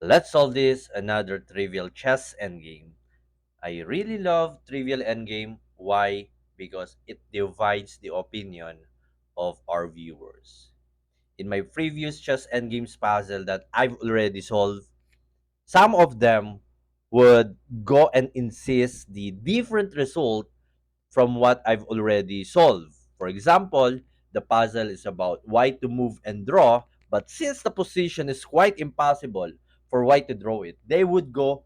Let's solve this another trivial chess endgame. I really love trivial endgame. Why? Because it divides the opinion of our viewers. In my previous chess endgames puzzle that I've already solved, some of them would go and insist the different result from what I've already solved. For example, the puzzle is about white to move and draw, but since the position is quite impossible for white to draw it, they would go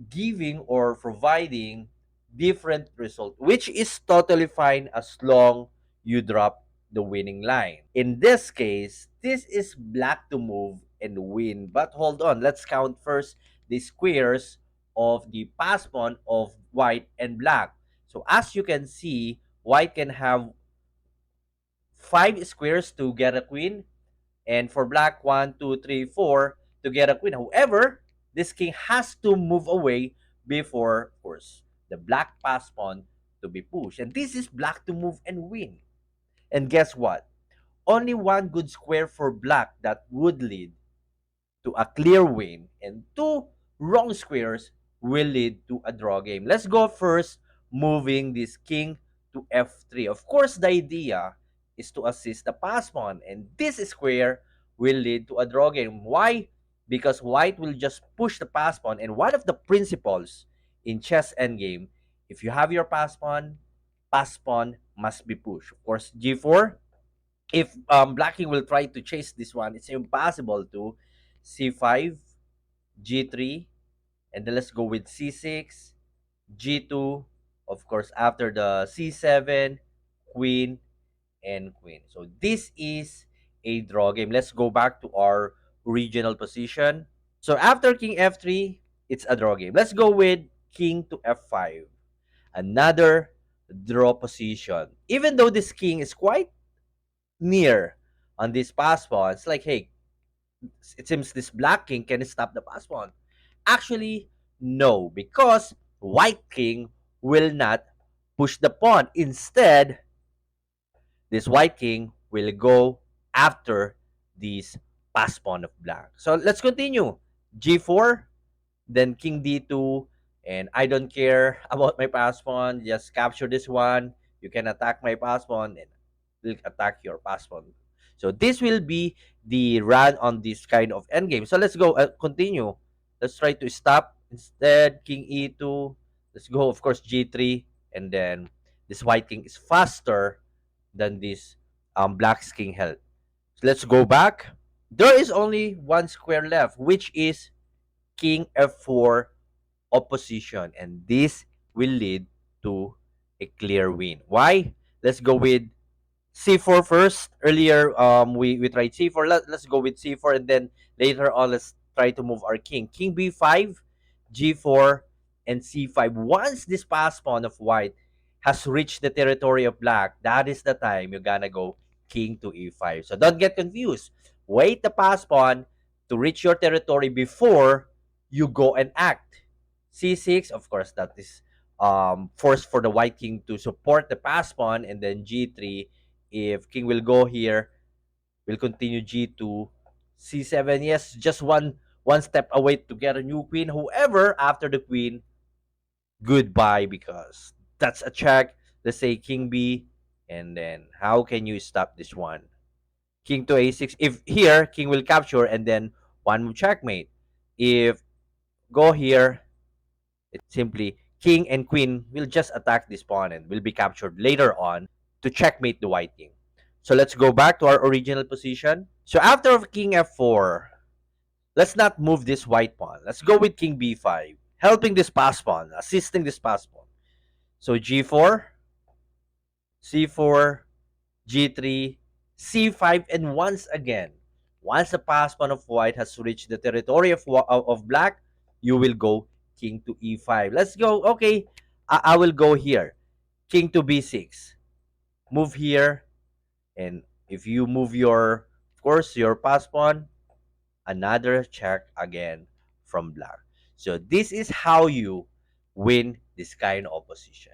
giving or providing different result, which is totally fine as long you drop the winning line. In this case, this is black to move and win. But hold on, let's count first the squares of the pass pawn of white and black. So as you can see, white can have 5 squares to get a queen, and for black, 1, 2, 3, 4 to get a queen. However, this king has to move away before, of course, the black pass pawn to be pushed. And this is black to move and win. And guess what? Only one good square for black that would lead to a clear win, and two wrong squares will lead to a draw game. Let's go first, moving this king to f3. Of course, the idea is to assist the pass pawn, and this square will lead to a draw game. Why? Because white will just push the pass pawn, and one of the principles in chess endgame, if you have your pass pawn must be pushed. Of course, g4, if black king will try to chase this one, it's impossible to. C5, G3, and then let's go with C6, G2, of course, after the C7, Queen, and Queen. So this is a draw game. Let's go back to our original position. So after King F3, it's a draw game. Let's go with King to F5. Another draw position. Even though this king is quite near on this pass pawn, it's like, hey, it seems this black king can stop the pass pawn. Actually, no, because white king will not push the pawn. Instead, this white king will go after this pass pawn of black. So let's continue. G4, then king d2, and I don't care about my pass pawn. Just capture this one. You can attack my pass pawn, and will attack your pass pawn. So this will be the run on this kind of endgame. So let's go, continue. Let's try to stop. Instead, king e2. Let's go, of course, g3, and then this white king is faster than this black's king held. So let's go back. There is only one square left, which is king f4 opposition, and this will lead to a clear win. Why? Let's go with C4 first. Earlier, we tried C4. Let's go with C4, and then later on, let's try to move our king. King B5, G4, and C5. Once this pass pawn of white has reached the territory of black, that is the time you're gonna go king to E5. So don't get confused. Wait the pass pawn to reach your territory before you go and act. C6, of course, that is forced for the white king to support the pass pawn, and then G3, if king will go here, will continue G2, C7. Yes, just one step away to get a new queen. However, after the queen, goodbye, because that's a check. Let's say king B, and then how can you stop this one? King to A6. If here, king will capture, and then one move checkmate. If go here, it's simply king and queen will just attack this pawn and will be captured later on to checkmate the white king. So let's go back to our original position. So after king f4, let's not move this white pawn. Let's go with king b5, helping this pass pawn, assisting this pass pawn. So g4, c4, g3, c5, and once again, once the pass pawn of white has reached the territory of black, you will go king to e5. Let's go. Okay, I will go here. King to b6. Move here, and if you move your, of course, your pass pawn, another check again from black. So this is how you win this kind of position.